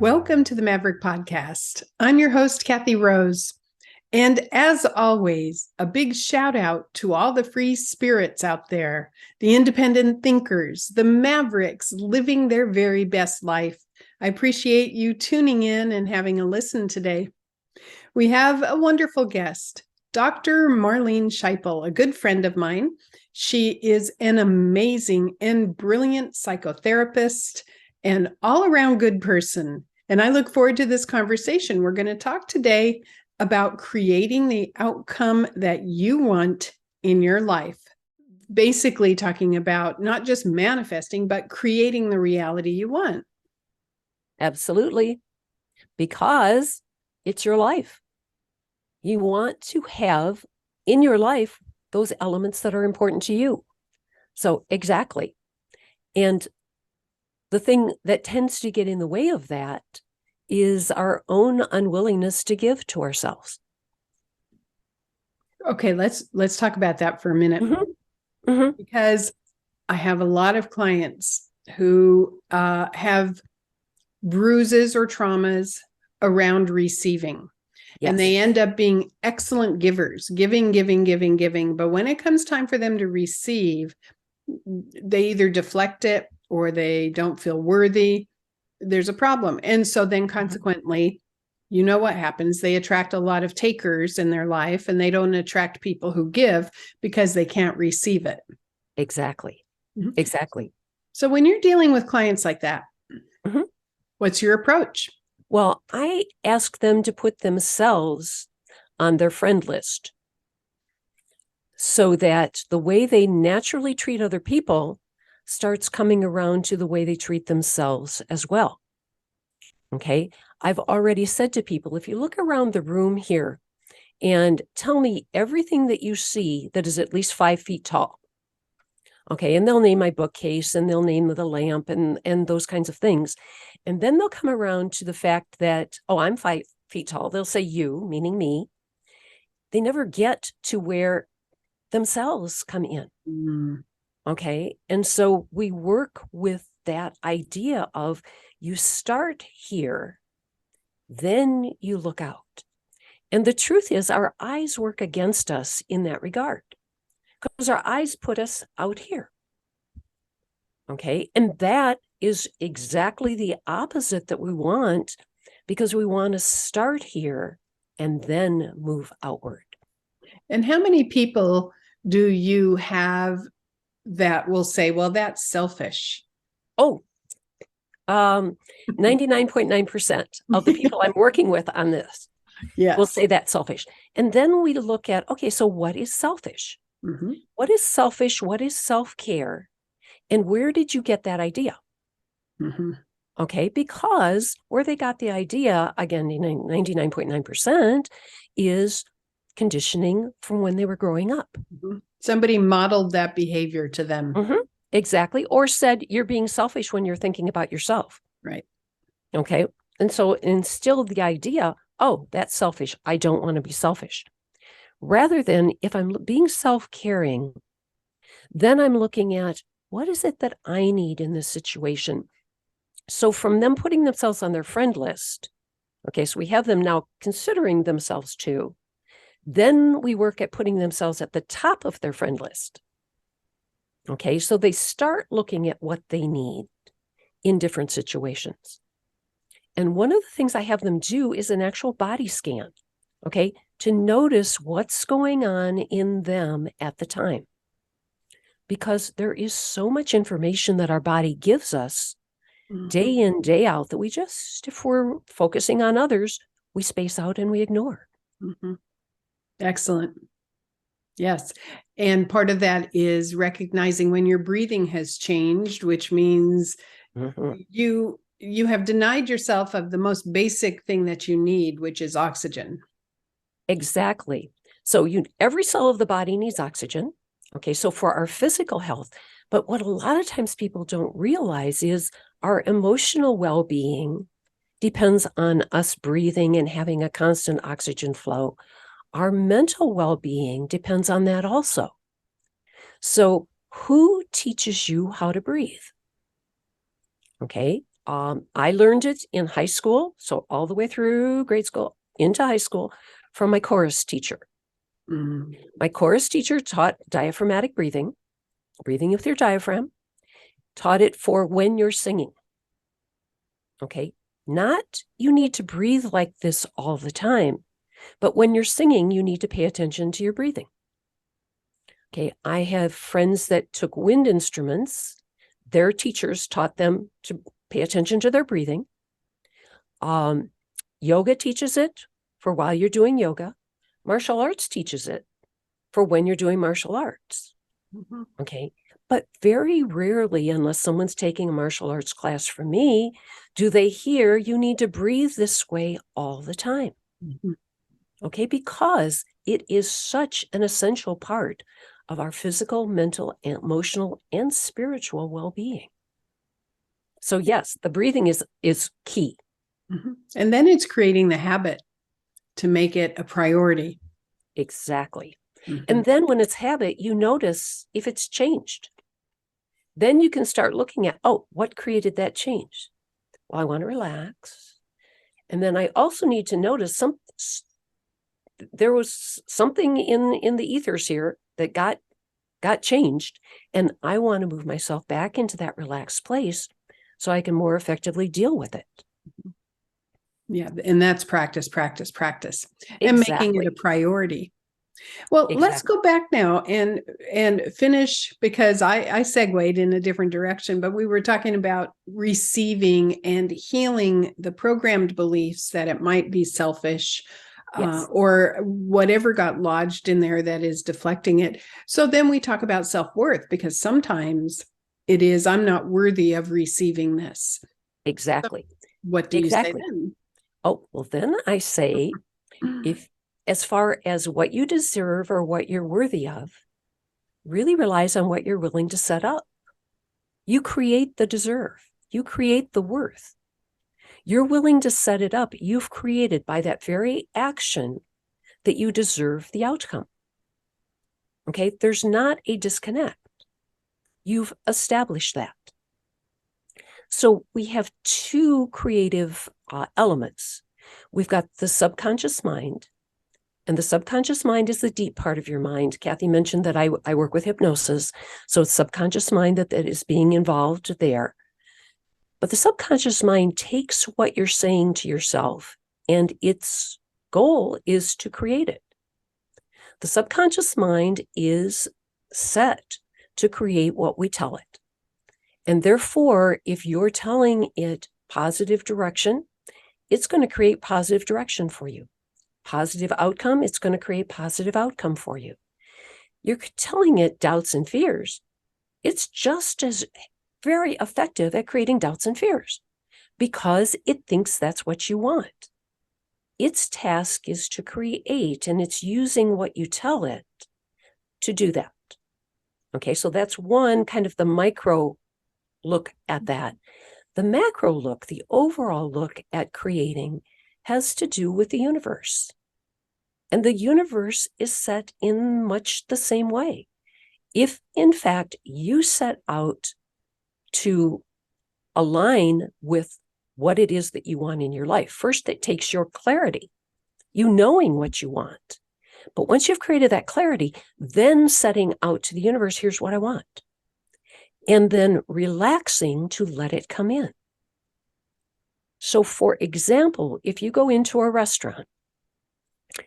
Welcome to the Maverick Podcast. I'm your host, Kathy Rose. And as always, a big shout out to all the free spirits out there, the independent thinkers, the Mavericks living their very best life. I appreciate you tuning in and having a listen today. We have a wonderful guest, Dr. Marlene Shiple, a good friend of mine. She is an amazing and brilliant psychotherapist and all-around good person. And I look forward to this conversation. We're going to talk today about creating the outcome that you want in your life. Basically talking about not just manifesting, but creating the reality you want. Absolutely. Because it's your life. You want to have in your life those elements that are important to you. So exactly. And the thing that tends to get in the way of that is our own unwillingness to give to ourselves. Okay, let's talk about that for a minute. Because I have a lot of clients who have bruises or traumas around receiving. Yes. And they end up being excellent givers, giving. But when it comes time for them to receive, they either deflect it or they don't feel worthy. There's a problem. And so then consequently, you know what happens? They attract a lot of takers in their life, and they don't attract people who give because they can't receive it. Exactly. Exactly. So when you're dealing with clients like that, what's your approach? Well, I ask them to put themselves on their friend list so that the way they naturally treat other people starts coming around to the way they treat themselves as well. Okay. I've already said to people, if you look around the room here and tell me everything that you see that is at least 5 feet tall. Okay. And they'll name my bookcase and they'll name the lamp and those kinds of things. And then they'll come around to the fact that, oh, I'm 5 feet tall. They'll say you, meaning me. They never get to where themselves come in. Okay. And so we work with that idea of you start here, then you look out. And the truth is our eyes work against us in that regard because our eyes put us out here. Okay. And that is exactly the opposite that we want, because we want to start here and then move outward. And how many people do you have that will say, well, that's selfish? Oh, 99.9% of the people I'm working with on this will say that's selfish. And then we look at, okay, so what is selfish? What is selfish? What is self-care? And where did you get that idea? Okay, because where they got the idea, again, 99.9% is conditioning from when they were growing up. Somebody modeled that behavior to them. Exactly. Or said, you're being selfish when you're thinking about yourself. Right. Okay. And so instilled the idea, oh, that's selfish. I don't want to be selfish. Rather than if I'm being self-caring, then I'm looking at what is it that I need in this situation? So from them putting themselves on their friend list, okay, so we have them now considering themselves too. Then we work at putting themselves at the top of their friend list. Okay, so they start looking at what they need in different situations. And one of the things I have them do is an actual body scan, okay, to notice what's going on in them at the time. Because there is so much information that our body gives us day in, day out that we just, if we're focusing on others, we space out and we ignore. Excellent. Yes. And part of that is recognizing when your breathing has changed, which means you have denied yourself of the most basic thing that you need, which is oxygen. Exactly. So every cell of the body needs oxygen. Okay. So for our physical health, but what a lot of times people don't realize is our emotional well-being depends on us breathing and having a constant oxygen flow. Our mental well-being depends on that also. So who teaches you how to breathe? Okay, I learned it in high school, so all the way through grade school into high school, from my chorus teacher. Mm. My chorus teacher taught diaphragmatic breathing with your diaphragm, taught it for when you're singing. Okay, not you need to breathe like this all the time, but when you're singing, you need to pay attention to your breathing. Okay, I have friends that took wind instruments. Their teachers taught them to pay attention to their breathing. Yoga teaches it for while you're doing yoga. Martial arts teaches it for when you're doing martial arts. Mm-hmm. Okay, but very rarely, unless someone's taking a martial arts class from me, do they hear you need to breathe this way all the time. Mm-hmm. Okay, because it is such an essential part of our physical, mental, emotional, and spiritual well-being. So yes, the breathing is key. Mm-hmm. And then it's creating the habit to make it a priority. Exactly. Mm-hmm. And then when it's habit, you notice if it's changed. Then you can start looking at, oh, what created that change? Well, I want to relax. And then I also need to notice there was something in the ethers here that got changed, and I want to move myself back into that relaxed place so I can more effectively deal with it. Yeah, and that's practice, practice, practice, and Exactly. making it a priority. Well, let's go back now and finish, because I segued in a different direction, but we were talking about receiving and healing the programmed beliefs that it might be selfish. Yes. Or whatever got lodged in there that is deflecting it. So then we talk about self-worth, because sometimes it is, I'm not worthy of receiving this. Exactly. So what do you say then? Oh, well, then I say, if as far as what you deserve or what you're worthy of, really relies on what you're willing to set up. You create the deserve. You create the worth. You're willing to set it up. You've created by that very action that you deserve the outcome. Okay, there's not a disconnect. You've established that. So we have two creative elements. We've got the subconscious mind, and the subconscious mind is the deep part of your mind. Kathy mentioned that I work with hypnosis, so it's subconscious mind that is being involved there. But the subconscious mind takes what you're saying to yourself, and its goal is to create it. The subconscious mind is set to create what we tell it. And therefore, if you're telling it positive direction, it's going to create positive direction for you. Positive outcome, it's going to create positive outcome for you. You're telling it doubts and fears. It's just as very effective at creating doubts and fears because it thinks that's what you want. Its task is to create, and it's using what you tell it to do that. Okay, so that's one kind of the micro look at that. The macro look, the overall look at creating, has to do with the universe. And the universe is set in much the same way. If, in fact, you set out to align with what it is that you want in your life, first it takes your clarity, you knowing what you want. But once you've created that clarity, then setting out to the universe, here's what I want. And then relaxing to let it come in. So for example, if you go into a restaurant,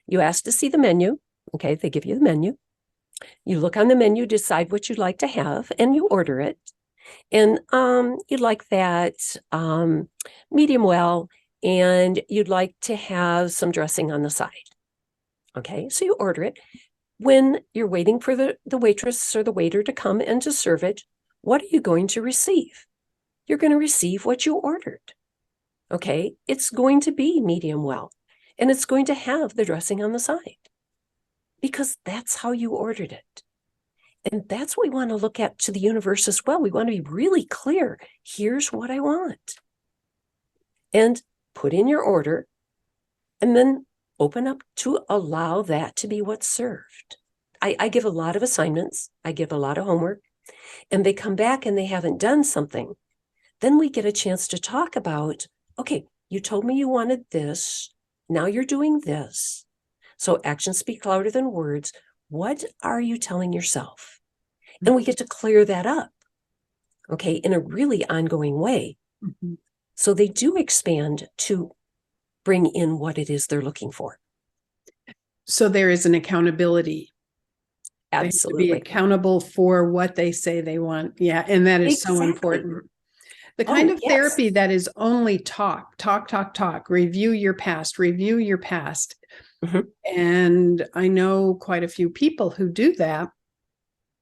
you ask to see the menu. Okay, they give you the menu. You look on the menu, decide what you'd like to have, and you order it. And you'd like that medium well, and you'd like to have some dressing on the side. Okay, so you order it. When you're waiting for the waitress or the waiter to come and to serve it, what are you going to receive? You're going to receive what you ordered. Okay, it's going to be medium well, and it's going to have the dressing on the side because that's how you ordered it. And that's what we want to look at to the universe as well. We want to be really clear. Here's what I want. And put in your order, and then open up to allow that to be what's served. I give a lot of assignments. I give a lot of homework, and they come back and they haven't done something. then we get a chance to talk about, okay, you told me you wanted this. Now you're doing this. So actions speak louder than words. What are you telling yourself? And we get to clear that up, okay, in a really ongoing way. Mm-hmm. So they do expand to bring in what it is they're looking for. So there is an accountability. Absolutely. They have to be accountable for what they say they want. Yeah. And that is so important. The kind of therapy that is only talk, review your past. Mm-hmm. And I know quite a few people who do that.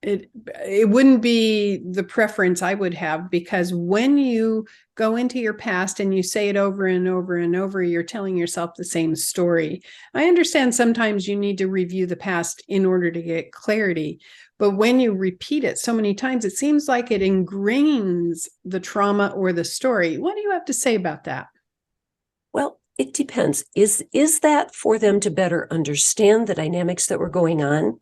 It wouldn't be the preference I would have, because when you go into your past and you say it over and over and over, you're telling yourself the same story. I understand sometimes you need to review the past in order to get clarity, but when you repeat it so many times, it seems like it ingrains the trauma or the story. What do you have to say about that? Well, it depends. Is that for them to better understand the dynamics that were going on,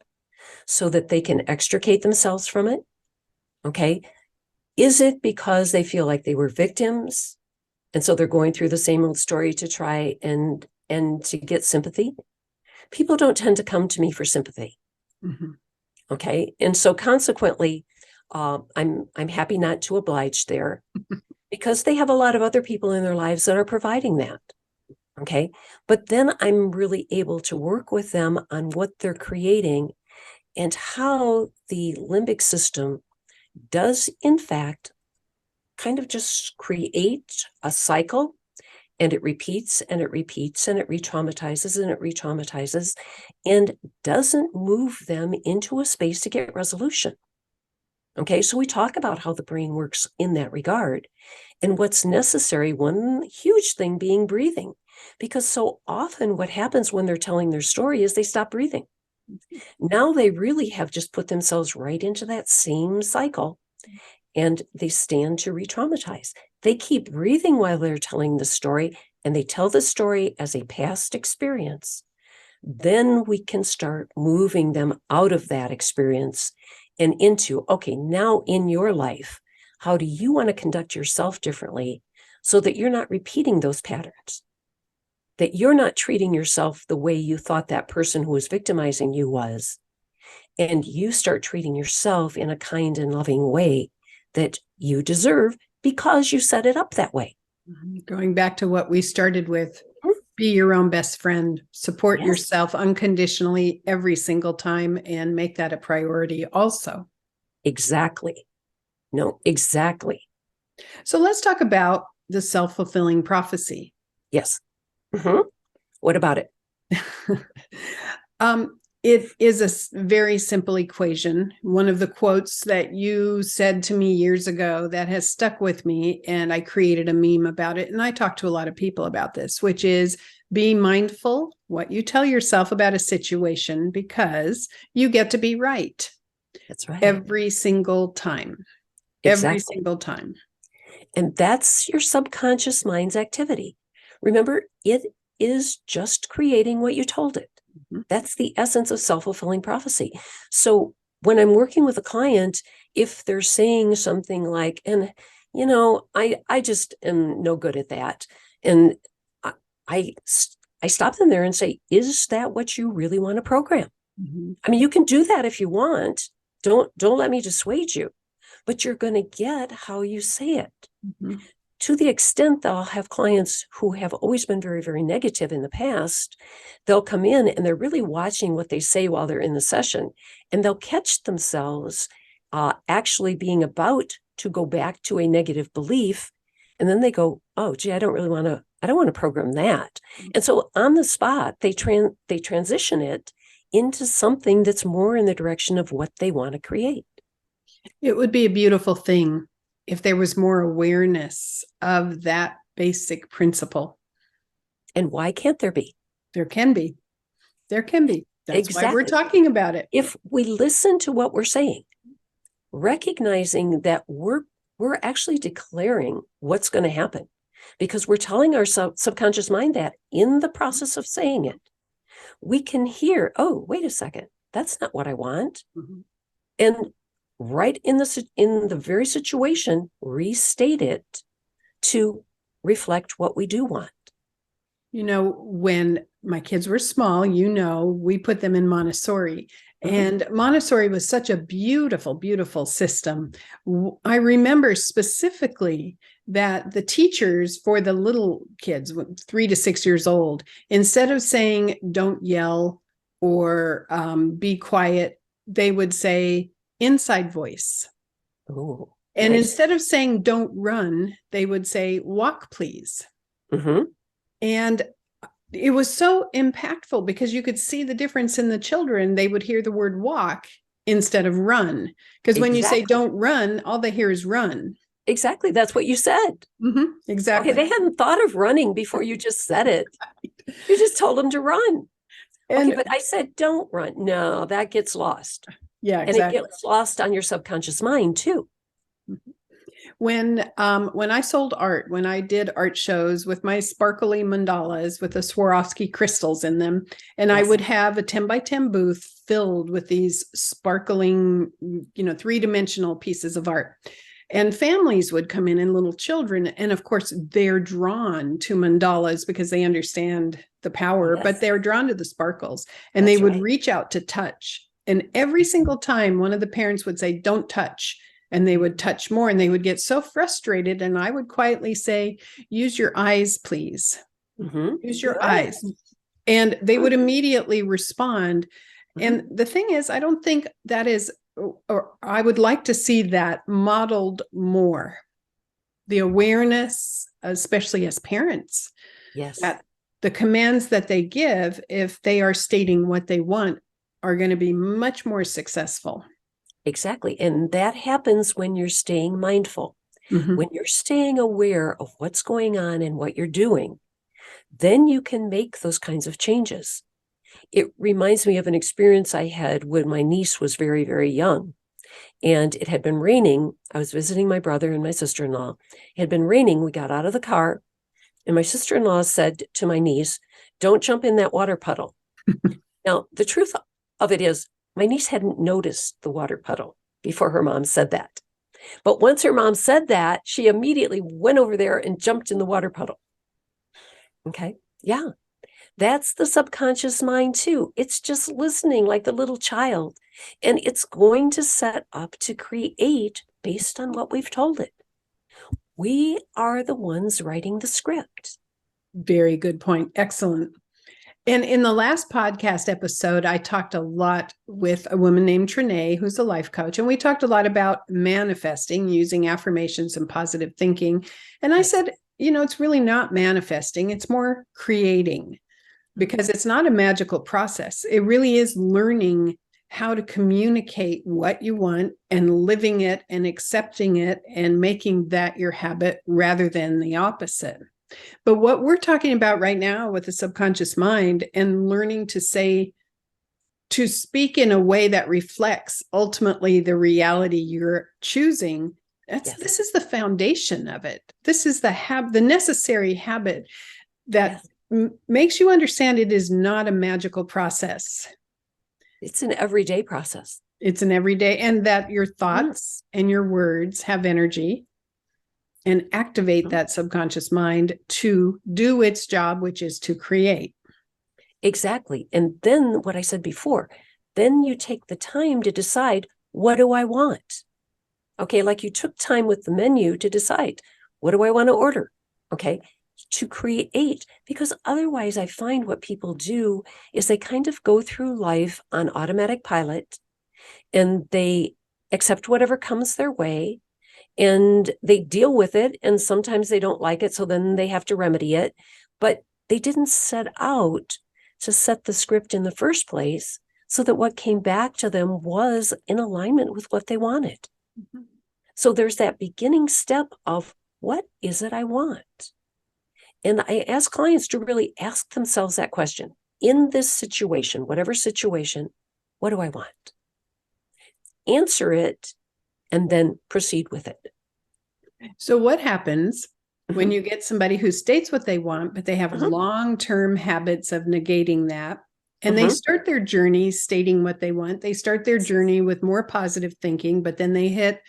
so that they can extricate themselves from it? Okay. Is it because they feel like they were victims, and so they're going through the same old story to try and to get sympathy? People don't tend to come to me for sympathy. Mm-hmm. Okay. And so consequently, I'm happy not to oblige there, because they have a lot of other people in their lives that are providing that. Okay. But then I'm really able to work with them on what they're creating and how the limbic system does, in fact, kind of just create a cycle, and it repeats and it repeats and it re-traumatizes and it re-traumatizes, and doesn't move them into a space to get resolution. Okay, so we talk about how the brain works in that regard, and what's necessary, one huge thing being breathing, because so often what happens when they're telling their story is they stop breathing. Now they really have just put themselves right into that same cycle, and they stand to re-traumatize. They keep breathing while they're telling the story, and they tell the story as a past experience. Then we can start moving them out of that experience and into, okay, now in your life, how do you want to conduct yourself differently so that you're not repeating those patterns? That you're not treating yourself the way you thought that person who was victimizing you was, and you start treating yourself in a kind and loving way that you deserve because you set it up that way. Going back to what we started with, be your own best friend, support yourself unconditionally every single time, and make that a priority also. Exactly. No, exactly. So let's talk about the self-fulfilling prophecy. Yes. Mm-hmm. What about it? It is a very simple equation. One of the quotes that you said to me years ago that has stuck with me, and I created a meme about it, and I talk to a lot of people about this, which is, be mindful what you tell yourself about a situation, because you get to be right. That's right. Every single time. Exactly. Every single time. And that's your subconscious mind's activity. Remember, it is just creating what you told it. Mm-hmm. That's the essence of self-fulfilling prophecy. So when I'm working with a client, if they're saying something like, and you know, I just am no good at that, and I stop them there and say, is that what you really want to program? Mm-hmm. I mean, you can do that if you want. Don't let me dissuade you, but you're going to get how you say it. Mm-hmm. To the extent that I'll have clients who have always been very, very negative in the past, they'll come in and they're really watching what they say while they're in the session, and they'll catch themselves actually being about to go back to a negative belief. And then they go, oh, gee, I don't want to program that. And so on the spot, they transition it into something that's more in the direction of what they want to create. It would be a beautiful thing if there was more awareness of that basic principle. And why can't there be? There can be. There can be. That's exactly why we're talking about it. If we listen to what we're saying, recognizing that we're actually declaring what's going to happen, because we're telling our subconscious mind that in the process of saying it, we can hear, oh, wait a second, that's not what I want. Mm-hmm. And right in the very situation, restate it to reflect what we do want. When my kids were small, we put them in Montessori. And Montessori was such a beautiful, beautiful system. I remember specifically that the teachers for the little kids, 3 to 6 years old, instead of saying, don't yell or be quiet, they would say inside voice. Ooh, and nice. Instead of saying, don't run, they would say, walk, please. And it was so impactful because you could see the difference in the children. They would hear the word walk instead of run. Because when you say don't run, all they hear is run. Exactly. That's what you said. Exactly. Okay, they hadn't thought of running before you just said it. You just told them to run. Okay, but I said don't run. No, that gets lost. Yeah, exactly. And it gets lost on your subconscious mind too. When I sold art, when I did art shows with my sparkly mandalas with the Swarovski crystals in them, and I would have a 10 by 10 booth filled with these sparkling, 3-dimensional pieces of art. And families would come in and little children. And of course, they're drawn to mandalas because they understand the power, but they're drawn to the sparkles. And they would reach out to touch. And every single time, one of the parents would say, don't touch. And they would touch more and they would get so frustrated. And I would quietly say, use your eyes, please. Use your eyes. And they would immediately respond. And the thing is, I don't think that is, or I would like to see that modeled more. The awareness, especially as parents, that the commands that they give, if they are stating what they want, are going to be much more successful. Exactly. And that happens when you're staying mindful. When you're staying aware of what's going on and what you're doing, then you can make those kinds of changes. It reminds me of an experience I had when my niece was very, very young. And it had been raining. I was visiting my brother and my sister-in-law. It had been raining. We got out of the car. And my sister-in-law said to my niece, don't jump in that water puddle. Now, the truth of it is, my niece hadn't noticed the water puddle before her mom said that. But once her mom said that, she immediately went over there and jumped in the water puddle. Okay. Yeah. That's the subconscious mind too. It's just listening like the little child. And it's going to set up to create based on what we've told it. We are the ones writing the script. Very good point. Excellent. And in the last podcast episode, I talked a lot with a woman named Trinae, who's a life coach. And we talked a lot about manifesting using affirmations and positive thinking. And I said, it's really not manifesting. It's more creating, because it's not a magical process. It really is learning how to communicate what you want and living it and accepting it and making that your habit rather than the opposite. But what we're talking about right now with the subconscious mind and learning to speak in a way that reflects ultimately the reality you're choosing, this is the foundation of it. This is the necessary habit that makes you understand it is not a magical process. It's an everyday process. It's an everyday, and that your thoughts and your words have energy and activate that subconscious mind to do its job, which is to create. Exactly. And then what I said before, then you take the time to decide, what do I want? Okay, like you took time with the menu to decide, what do I want to order? Okay, to create, because otherwise I find what people do is they kind of go through life on automatic pilot and they accept whatever comes their way. And they deal with it, and sometimes they don't like it, so then they have to remedy it. But they didn't set out to set the script in the first place so that what came back to them was in alignment with what they wanted. So there's that beginning step of, what is it I want? And I ask clients to really ask themselves that question. In this situation, whatever situation, what do I want? Answer it, and then proceed with it. So what happens when you get somebody who states what they want, but they have long-term habits of negating that? And they start their journey stating what they want. They start their journey with more positive thinking, but then they hit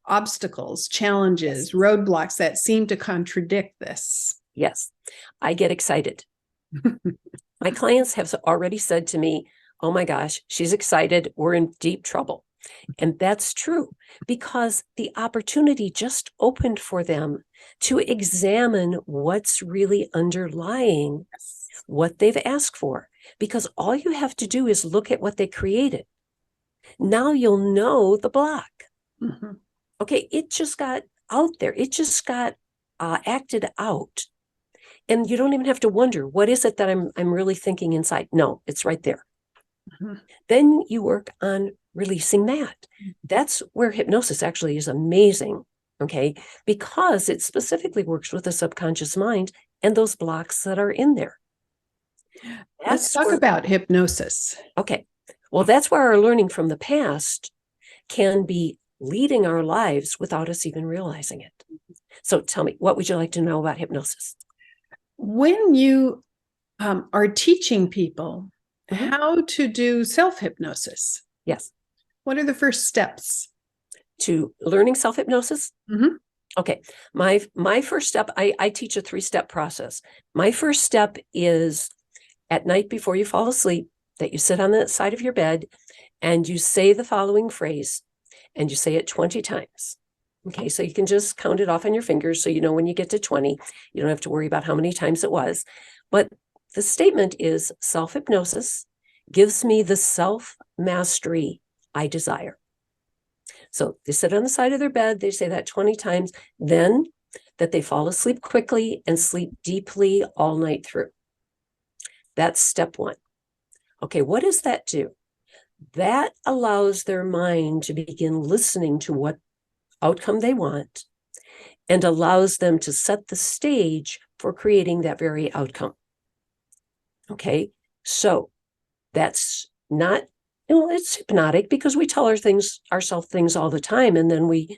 obstacles, challenges, roadblocks that seem to contradict this. Yes, I get excited. My clients have already said to me, oh my gosh, she's excited. We're in deep trouble. And that's true, because the opportunity just opened for them to examine what's really underlying what they've asked for. Because all you have to do is look at what they created. Now you'll know the block. Mm-hmm. Okay, it just got out there. It just got acted out. And you don't even have to wonder, what is it that I'm really thinking inside? No, it's right there. Mm-hmm. Then you work on releasing that. That's where hypnosis actually is amazing, okay? Because it specifically works with the subconscious mind and those blocks that are in there. Let's talk about hypnosis. Okay. Well, that's where our learning from the past can be leading our lives without us even realizing it. So tell me, what would you like to know about hypnosis? When you are teaching people how to do self-hypnosis. Yes. What are the first steps? To learning self-hypnosis? Mm-hmm. Okay. My first step, I teach a 3-step process. My first step is at night before you fall asleep, that you sit on the side of your bed and you say the following phrase, and you say it 20 times. Okay, so you can just count it off on your fingers so you know when you get to 20. You don't have to worry about how many times it was. But the statement is, self-hypnosis gives me the self-mastery I desire. So they sit on the side of their bed, they say that 20 times, then that they fall asleep quickly and sleep deeply all night through. That's step 1. Okay, what does that do? That allows their mind to begin listening to what outcome they want and allows them to set the stage for creating that very outcome. Okay, so that's not, it's hypnotic because we tell ourselves things all the time, and then we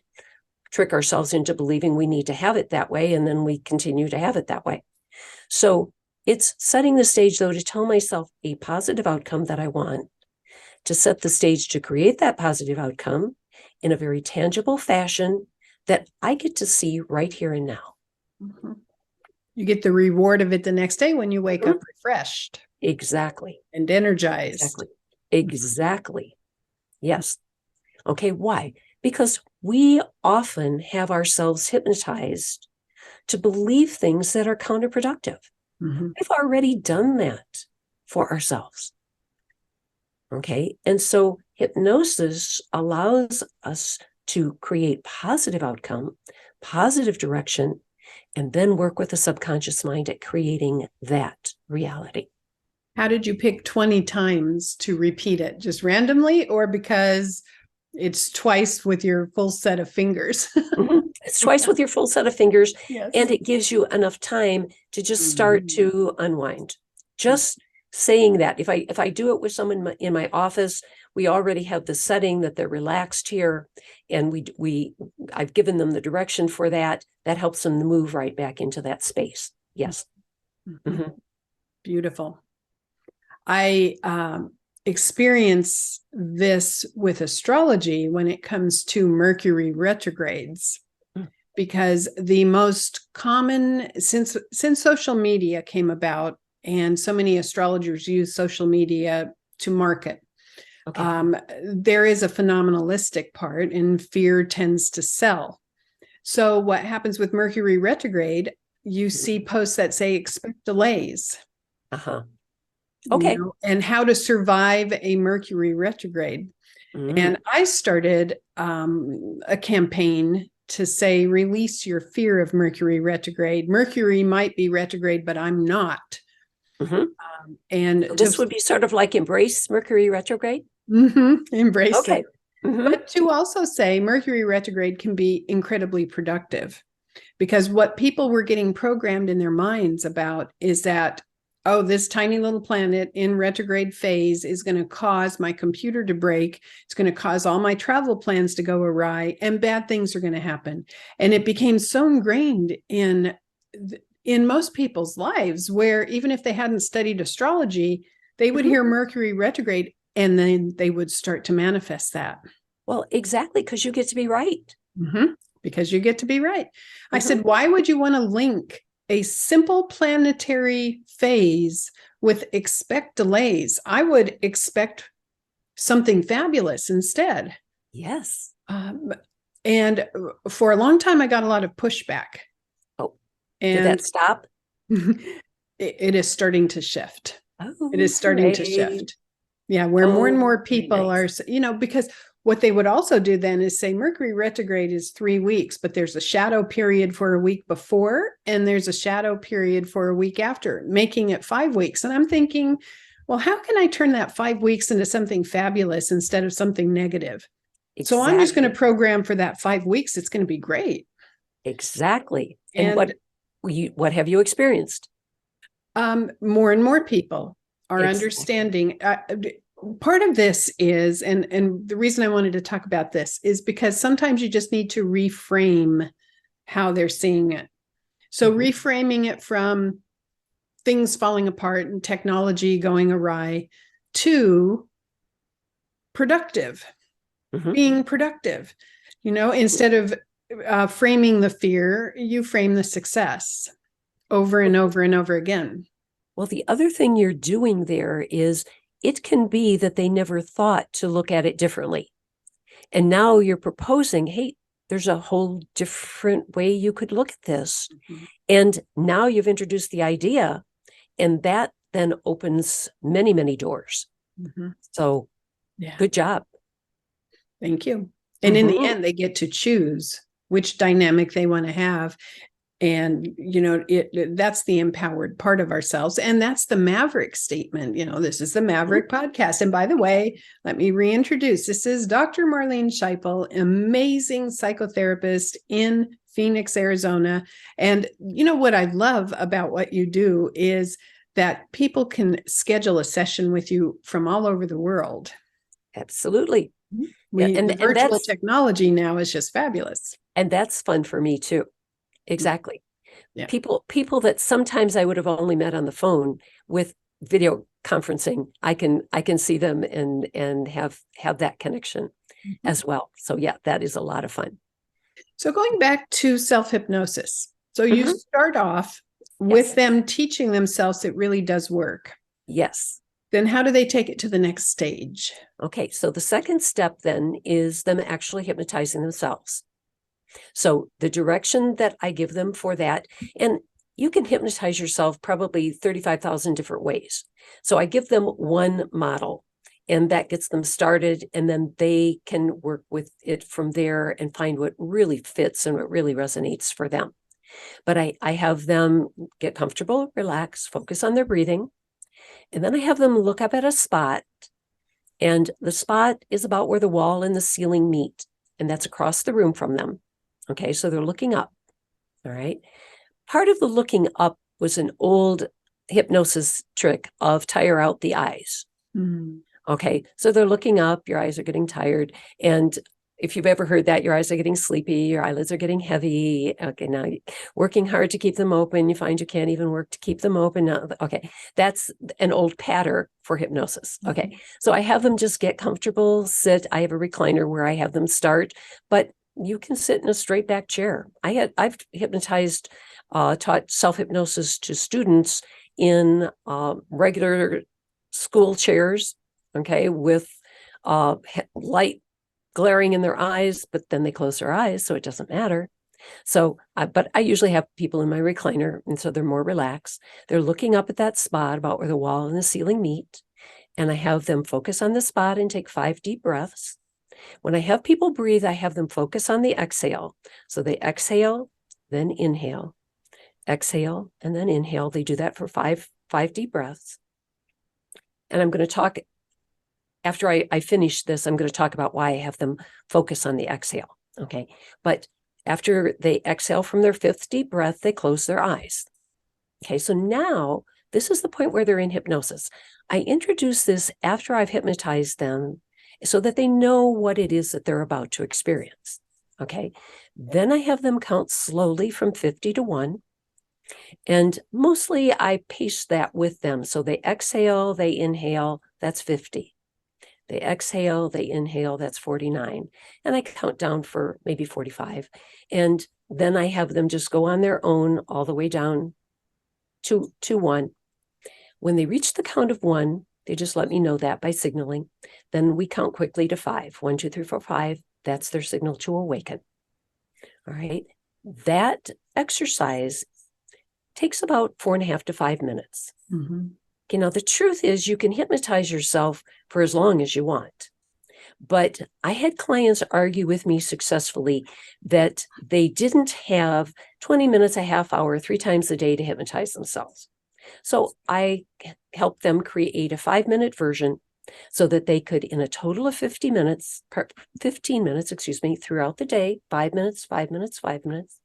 trick ourselves into believing we need to have it that way, and then we continue to have it that way. So it's setting the stage, though, to tell myself a positive outcome that I want, to set the stage to create that positive outcome in a very tangible fashion that I get to see right here and now. Mm-hmm. You get the reward of it the next day when you wake up refreshed. Exactly. And energized. Exactly. Yes. Okay, why? Because we often have ourselves hypnotized to believe things that are counterproductive. Mm-hmm. We've already done that for ourselves. Okay, and so hypnosis allows us to create positive outcome, positive direction, and then work with the subconscious mind at creating that reality. How did you pick 20 times to repeat it? Just randomly, or because it's twice with your full set of fingers? Mm-hmm. It's twice with your full set of fingers, yes. And it gives you enough time to just start to unwind. Just saying that, if I do it with someone in my office, we already have the setting that they're relaxed here, and I've given them the direction for that. That helps them move right back into that space. Yes. Mm-hmm. Beautiful. I experience this with astrology when it comes to Mercury retrogrades, because the most common, since social media came about and so many astrologers use social media to market, there is a phenomenalistic part, and fear tends to sell. So what happens with Mercury retrograde, you see posts that say expect delays. Okay. And how to survive a Mercury retrograde. And I started a campaign to say, release your fear of Mercury retrograde. Mercury might be retrograde, but I'm not. And so this would be sort of like embrace Mercury retrograde? Embrace it. But to also say Mercury retrograde can be incredibly productive, because what people were getting programmed in their minds about is that, oh, this tiny little planet in retrograde phase is going to cause my computer to break. It's going to cause all my travel plans to go awry, and bad things are going to happen. And it became so ingrained in most people's lives, where even if they hadn't studied astrology, they would hear Mercury retrograde, and then they would start to manifest that. Well, exactly, because you get to be right. Because you get to be right. I said, why would you want to link a simple planetary phase with expect delays? I would expect something fabulous instead. Yes. And for a long time, I got a lot of pushback. Oh, and did that stop? It is starting to shift. Oh, it is starting to shift. Yeah, where more and more people are, because what they would also do then is say Mercury retrograde is 3 weeks, but there's a shadow period for a week before, and there's a shadow period for a week after, making it 5 weeks. And I'm thinking, well, how can I turn that 5 weeks into something fabulous instead of something negative? Exactly. So I'm just going to program for that 5 weeks. It's going to be great. Exactly. And what have you experienced? More and more people are understanding. Part of this is, and the reason I wanted to talk about this is because sometimes you just need to reframe how they're seeing it. So reframing it from things falling apart and technology going awry to productive, being productive, instead of framing the fear, you frame the success over and over and over again. Well, the other thing you're doing there is it can be that they never thought to look at it differently. And now you're proposing, hey, there's a whole different way you could look at this. And now you've introduced the idea, and that then opens many, many doors. So good job. Thank you. And in the end, they get to choose which dynamic they want to have. And, that's the empowered part of ourselves. And that's the Maverick statement. This is the Maverick Podcast. And by the way, let me reintroduce. This is Dr. Marlene Shiple, amazing psychotherapist in Phoenix, Arizona. And what I love about what you do is that people can schedule a session with you from all over the world. Absolutely. The virtual technology now is just fabulous. And that's fun for me too. Exactly. Yeah. People that sometimes I would have only met on the phone, with video conferencing, I can see them and have that connection as well. So yeah, that is a lot of fun. So going back to self-hypnosis. So you start off with them teaching themselves it really does work. Yes. Then how do they take it to the next stage? Okay. So the second step then is them actually hypnotizing themselves. So the direction that I give them for that, and you can hypnotize yourself probably 35,000 different ways. So I give them one model, and that gets them started, and then they can work with it from there and find what really fits and what really resonates for them. But I have them get comfortable, relax, focus on their breathing, and then I have them look up at a spot, and the spot is about where the wall and the ceiling meet, and that's across the room from them. Okay, so they're looking up. All right. Part of the looking up was an old hypnosis trick of tire out the eyes. Okay, so they're looking up, your eyes are getting tired. And if you've ever heard that, your eyes are getting sleepy, your eyelids are getting heavy. Okay, now working hard to keep them open, you find you can't even work to keep them open. Now, okay, that's an old pattern for hypnosis. Okay, so I have them just get comfortable, sit. I have a recliner where I have them start, but you can sit in a straight back chair. I've hypnotized, taught self-hypnosis to students in regular school chairs, okay, with light glaring in their eyes, but then they close their eyes, so it doesn't matter. So, but I usually have people in my recliner, and so they're more relaxed. They're looking up at that spot about where the wall and the ceiling meet, and I have them focus on the spot and take 5 deep breaths. When I have people breathe, I have them focus on the exhale. So they exhale, then inhale, exhale, and then inhale. They do that for five deep breaths. And I'm going to talk, after I finish this, I'm going to talk about why I have them focus on the exhale. Okay. But after they exhale from their 5th deep breath, they close their eyes. Okay. So now this is the point where they're in hypnosis. I introduce this after I've hypnotized them, so that they know what it is that they're about to experience. Okay. Then I have them count slowly from 50 to 1. And mostly I pace that with them. So they exhale, they inhale, that's 50. They exhale, they inhale, that's 49. And I count down for maybe 45. And then I have them just go on their own all the way down to 1. When they reach the count of 1, they just let me know that by signaling. Then we count quickly to 5. 1, 2, 3, 4, 5. That's their signal to awaken. All right. That exercise takes about 4.5 to 5 minutes. Mm-hmm. Okay, now the truth is you can hypnotize yourself for as long as you want. But I had clients argue with me successfully that they didn't have 20 minutes, a half hour, 3 times a day to hypnotize themselves. So I helped them create a 5-minute version so that they could, in a total of 15 minutes, throughout the day, 5 minutes, 5 minutes, 5 minutes,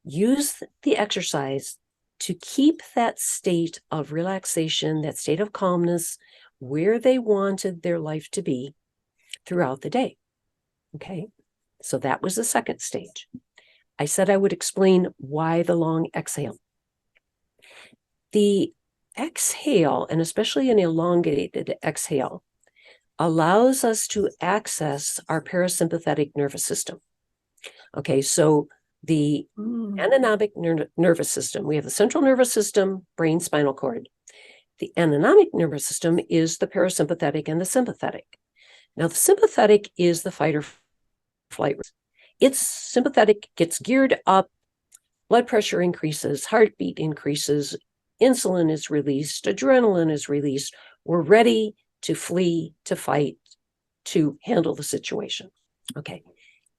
use the exercise to keep that state of relaxation, that state of calmness, where they wanted their life to be throughout the day. Okay, so that was the second stage. I said I would explain why the long exhale. The exhale, and especially an elongated exhale, allows us to access our parasympathetic nervous system. Okay, so the autonomic nervous system, we have the central nervous system, brain, spinal cord. The autonomic nervous system is the parasympathetic and the sympathetic. Now, the sympathetic is the fight or flight. It's sympathetic, gets geared up, blood pressure increases, heartbeat increases, insulin is released, adrenaline is released. We're ready to flee, to fight, to handle the situation. Okay.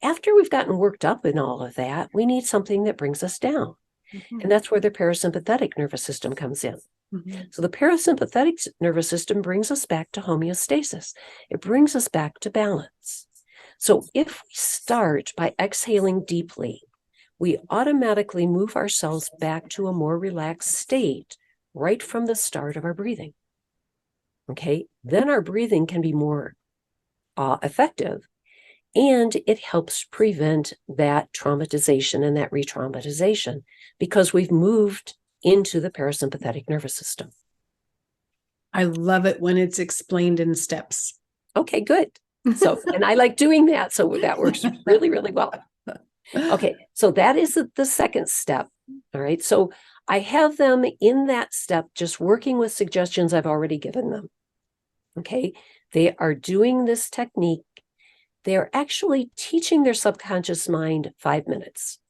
After we've gotten worked up in all of that, we need something that brings us down. Mm-hmm. And that's where the parasympathetic nervous system comes in. Mm-hmm. So the parasympathetic nervous system brings us back to homeostasis. It brings us back to balance. So if we start by exhaling deeply, we automatically move ourselves back to a more relaxed state right from the start of our breathing. Okay, then our breathing can be more effective, and it helps prevent that traumatization and that re-traumatization because we've moved into the parasympathetic nervous system. I love it when it's explained in steps. Okay, good. So, and I like doing that. So that works really, really well. Okay, so that is the second step. All right, so I have them in that step just working with suggestions I've already given them. Okay, they are doing this technique. They are actually teaching their subconscious mind 5 minutes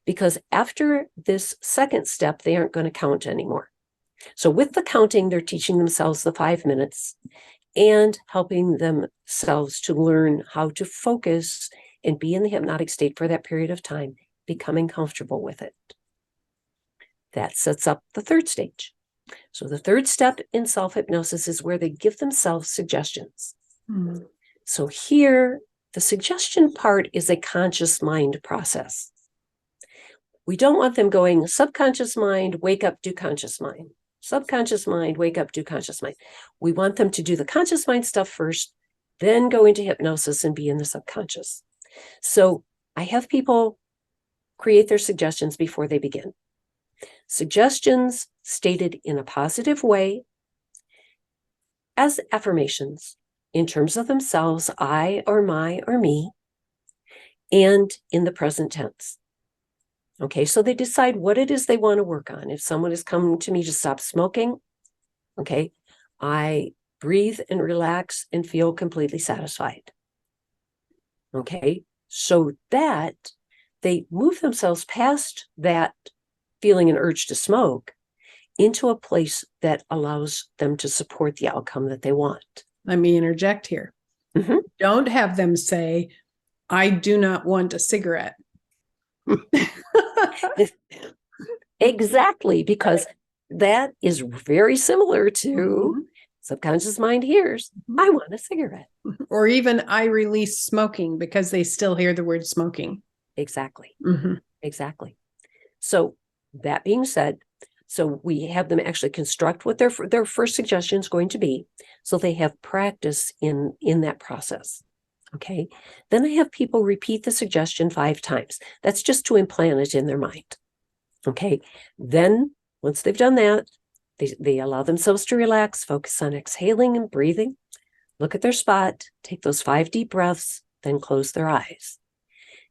because after this second step, they aren't going to count anymore. So with the counting, they're teaching themselves the 5 minutes and helping themselves to learn how to focus and be in the hypnotic state for that period of time, becoming comfortable with it. That sets up the third stage. So the third step in self-hypnosis is where they give themselves suggestions. Mm-hmm. So here, the suggestion part is a conscious mind process. We don't want them going subconscious mind, wake up, do conscious mind. Subconscious mind, wake up, do conscious mind. We want them to do the conscious mind stuff first, then go into hypnosis and be in the subconscious. So I have people create their suggestions before they begin. Suggestions stated in a positive way as affirmations in terms of themselves, I or my or me, and in the present tense. Okay, so they decide what it is they want to work on. If someone has come to me to stop smoking, okay, I breathe and relax and feel completely satisfied. Okay, so that they move themselves past that feeling an urge to smoke into a place that allows them to support the outcome that they want. Let me interject here. Mm-hmm. Don't have them say, I do not want a cigarette. Exactly, because that is very similar to mm-hmm. subconscious mind hears, mm-hmm. I want a cigarette. Or even I release smoking because they still hear the word smoking. Exactly. Mm-hmm. Exactly. So that being said, so we have them actually construct what their first suggestion is going to be, so they have practice in that process. Okay. Then I have people repeat the suggestion 5 times. That's just to implant it in their mind. Okay. Then once they've done that, they allow themselves to relax, focus on exhaling and breathing, look at their spot, take those 5 deep breaths, then close their eyes.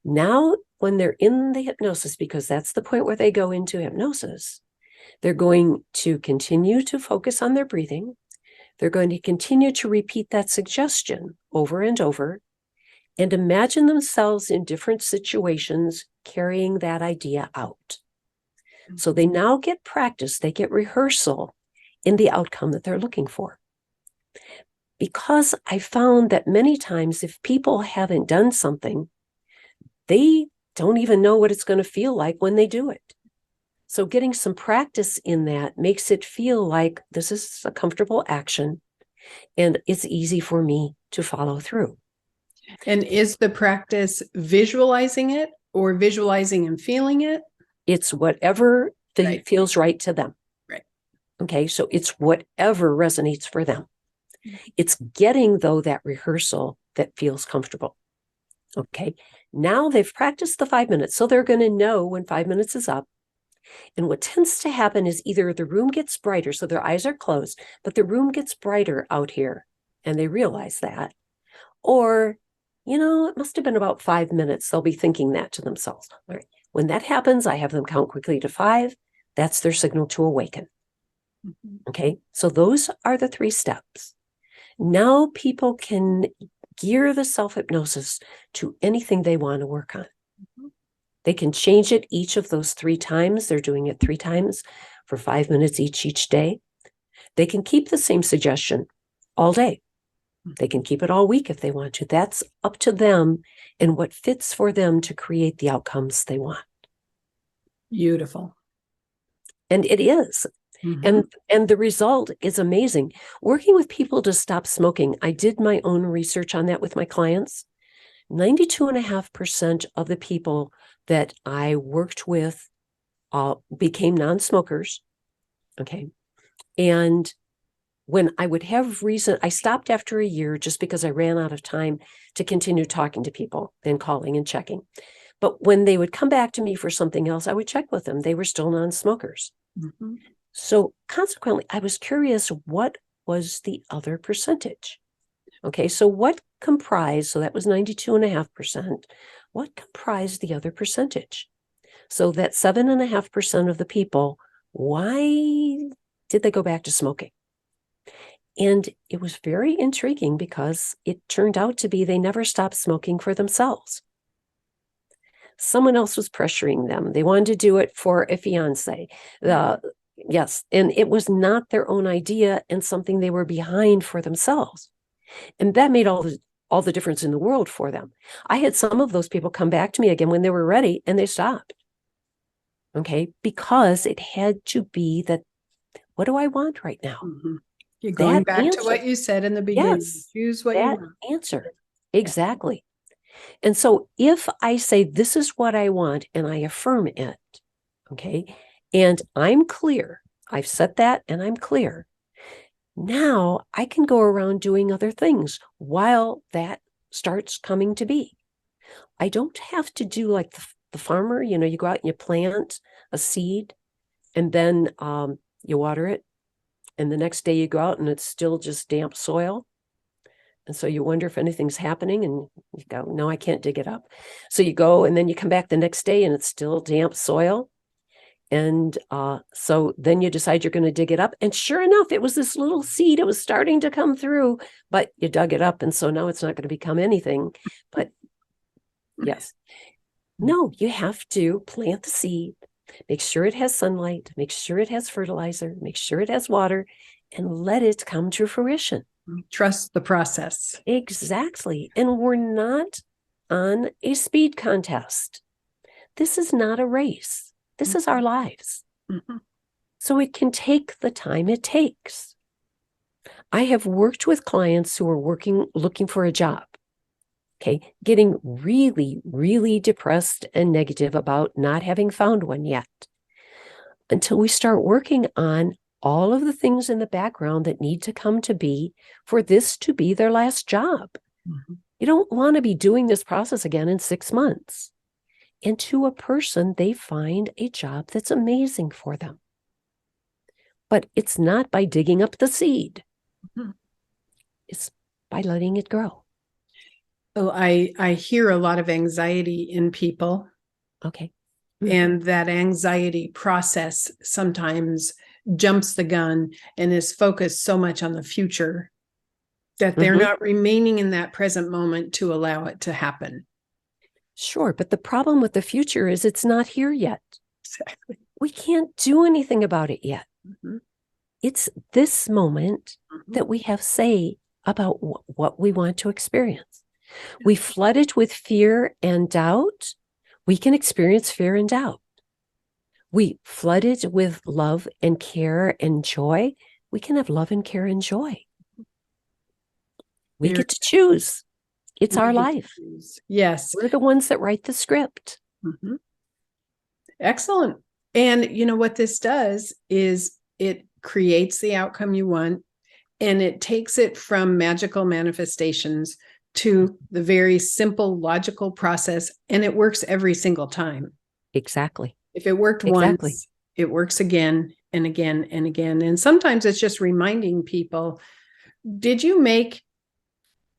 Now, when they're in the hypnosis, because that's the point where they go into hypnosis, they're going to continue to focus on their breathing. They're going to continue to repeat that suggestion over and over and imagine themselves in different situations carrying that idea out. So they now get practice, they get rehearsal in the outcome that they're looking for. Because I found that many times if people haven't done something, they don't even know what it's going to feel like when they do it. So getting some practice in that makes it feel like this is a comfortable action and it's easy for me to follow through. And is the practice visualizing it or visualizing and feeling it? It's whatever feels right to them. Right. Okay, so it's whatever resonates for them. It's getting, though, that rehearsal that feels comfortable. Okay, now they've practiced the 5 minutes, so they're going to know when 5 minutes is up. And what tends to happen is either the room gets brighter, so their eyes are closed, but the room gets brighter out here, and they realize that. Or, it must have been about 5 minutes. They'll be thinking that to themselves. All right. When that happens, I have them count quickly to 5. That's their signal to awaken. Okay, so those are the 3 steps. Now people can gear the self-hypnosis to anything they want to work on. They can change it each of those 3 times. They're doing it 3 times for 5 minutes each day. They can keep the same suggestion all day. They can keep it all week if they want to. That's up to them and what fits for them to create the outcomes they want. Beautiful. And it is. And the result is amazing. Working with people to stop smoking, I did my own research on that with my clients. 92.5% of the people that I worked with became non-smokers. Okay. And when I would have reason, I stopped after a year just because I ran out of time to continue talking to people and calling and checking. But when they would come back to me for something else, I would check with them. They were still non-smokers. So consequently, I was curious, what was the other percentage? Okay, so what comprised, so that was 92.5%. What comprised the other percentage? So that 7.5% of the people, why did they go back to smoking? And it was very intriguing because it turned out to be they never stopped smoking for themselves. Someone else was pressuring them. They wanted to do it for a fiance. Yes, and it was not their own idea and something they were behind for themselves. And that made all the difference in the world for them. I had some of those people come back to me again when they were ready and they stopped. Okay, because it had to be that, what do I want right now? You're going back to what you said in the beginning. Yes, choose what you want. Answer. Exactly. And so if I say, this is what I want, and I affirm it, okay, and I'm clear, I've set that and I'm clear. Now I can go around doing other things while that starts coming to be. I don't have to do like the farmer, you go out and you plant a seed and then you water it. And the next day you go out and it's still just damp soil. And so you wonder if anything's happening and you go, no, I can't dig it up. So you go and then you come back the next day and it's still damp soil. And so then you decide you're going to dig it up. And sure enough, it was this little seed. It was starting to come through, but you dug it up. And so now it's not going to become anything. But yes, no, you have to plant the seed, make sure it has sunlight, make sure it has fertilizer, make sure it has water, and let it come to fruition. Trust the process. Exactly. And we're not on a speed contest. This is not a race. This is our lives. So it can take the time it takes. I have worked with clients who are looking for a job, okay, getting really, really depressed and negative about not having found one yet, until we start working on all of the things in the background that need to come to be for this to be their last job. You don't want to be doing this process again in 6 months. And to a person, they find a job that's amazing for them. But it's not by digging up the seed. Mm-hmm. It's by letting it grow. Oh, I hear a lot of anxiety in people. Okay. And that anxiety process sometimes jumps the gun and is focused so much on the future that they're not remaining in that present moment to allow it to happen. Sure. But the problem with the future is it's not here yet. Exactly. We can't do anything about it yet. Mm-hmm. It's this moment that we have say about what we want to experience. We flood it with fear and doubt. We can experience fear and doubt. We flood it with love and care and joy. We can have love and care and joy. We get to choose. It's our life. Yes. We're the ones that write the script. Mm-hmm. Excellent. And you know what this does is it creates the outcome you want, and it takes it from magical manifestations to the very simple, logical process, and it works every single time. Exactly. If it worked once, it works again and again and again. And sometimes it's just reminding people, did you make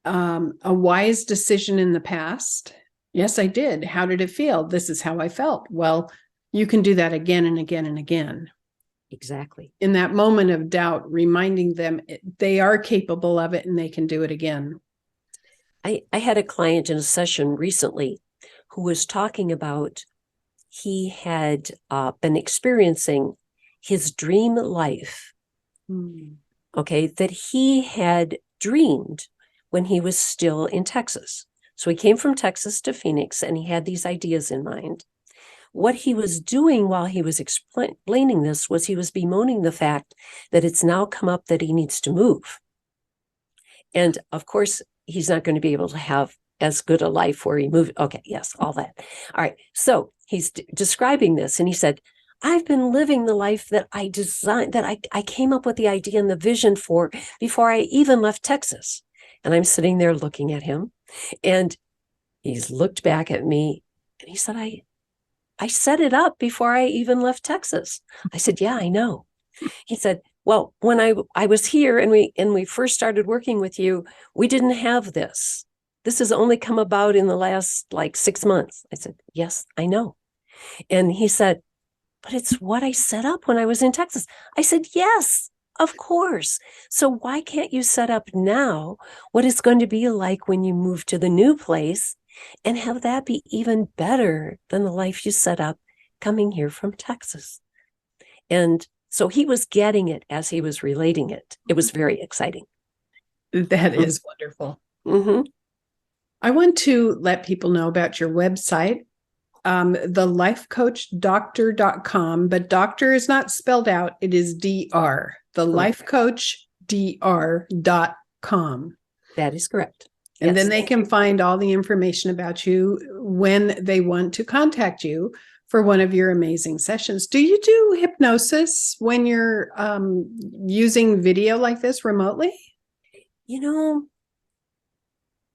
a wise decision in the past? Yes, I did. How did it feel? This is how I felt. Well, you can do that again and again and again. Exactly. In that moment of doubt, reminding them they are capable of it and they can do it again. I had a client in a session recently who was talking about he had been experiencing his dream life, okay, that he had dreamed when he was still in Texas. So he came from Texas to Phoenix and he had these ideas in mind. What he was doing while he was explaining this was he was bemoaning the fact that it's now come up that he needs to move. And of course, he's not going to be able to have as good a life where he moved. Okay, yes, all that. All right. So he's describing this and he said, I've been living the life that I designed, that I came up with the idea and the vision for before I even left Texas. And I'm sitting there looking at him and he's looked back at me and he said, I set it up before I even left Texas. I said, yeah, I know. He said, well, when I was here and we first started working with you, we didn't have this. This has only come about in the last 6 months. I said, yes, I know. And he said, but it's what I set up when I was in Texas. I said, yes, of course. So why can't you set up now what it's going to be like when you move to the new place and have that be even better than the life you set up coming here from Texas? And so he was getting it as he was relating it. It was very exciting. That is wonderful. Mm-hmm. I want to let people know about your website, thelifecoachdoctor.com, but doctor is not spelled out. It is DR, thelifecoachdr.com. That is correct. And then they can find all the information about you when they want to contact you for one of your amazing sessions. Do you do hypnosis when you're using video like this remotely? You know,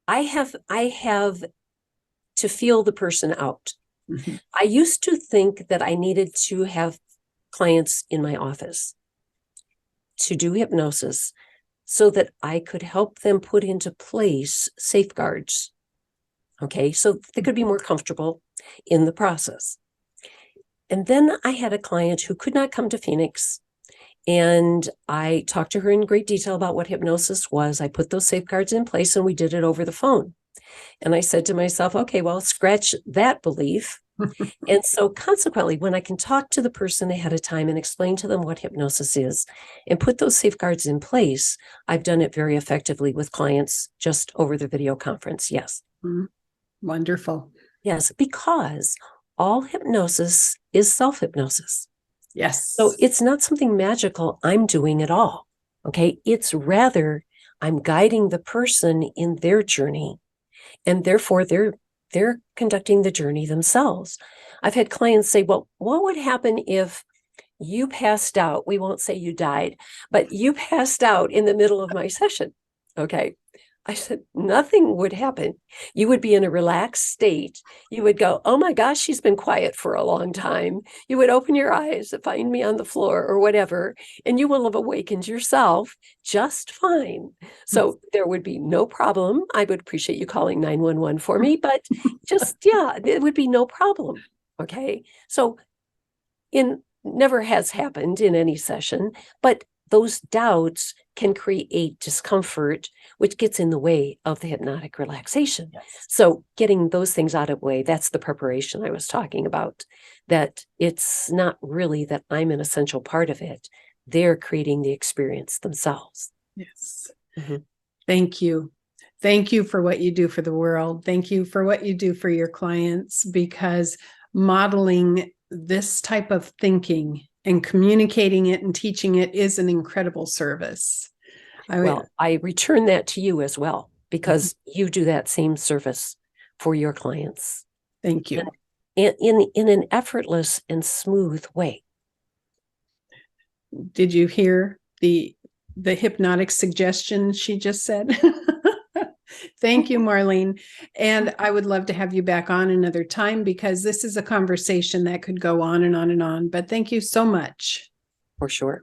I have to feel the person out. Mm-hmm. I used to think that I needed to have clients in my office to do hypnosis so that I could help them put into place safeguards. Okay, so they could be more comfortable in the process. And then I had a client who could not come to Phoenix. And I talked to her in great detail about what hypnosis was. I put those safeguards in place and we did it over the phone. And I said to myself, okay, well, scratch that belief. And so consequently, when I can talk to the person ahead of time and explain to them what hypnosis is and put those safeguards in place, I've done it very effectively with clients just over the video conference. Yes. Mm-hmm. Wonderful. Yes, because all hypnosis is self-hypnosis. Yes. So it's not something magical I'm doing at all. Okay. It's rather I'm guiding the person in their journey, and therefore they're conducting the journey themselves. I've had clients say, well, what would happen if you passed out? We won't say you died, but you passed out in the middle of my session. Okay. I said, nothing would happen. You would be in a relaxed state. You would go, oh my gosh, she's been quiet for a long time. You would open your eyes, find me on the floor or whatever, and you will have awakened yourself just fine. So there would be no problem. I would appreciate you calling 911 for me, but it would be no problem. Okay. So never has happened in any session, but those doubts can create discomfort, which gets in the way of the hypnotic relaxation. Yes. So getting those things out of the way, that's the preparation I was talking about, that it's not really that I'm an essential part of it. They're creating the experience themselves. Yes. Mm-hmm. Thank you. Thank you for what you do for the world. Thank you for what you do for your clients, because modeling this type of thinking and communicating it and teaching it is an incredible service. I return that to you as well, because you do that same service for your clients. Thank you. And in an effortless and smooth way. Did you hear the hypnotic suggestion she just said? Thank you, Marlene. And I would love to have you back on another time, because this is a conversation that could go on and on and on. But thank you so much. For sure.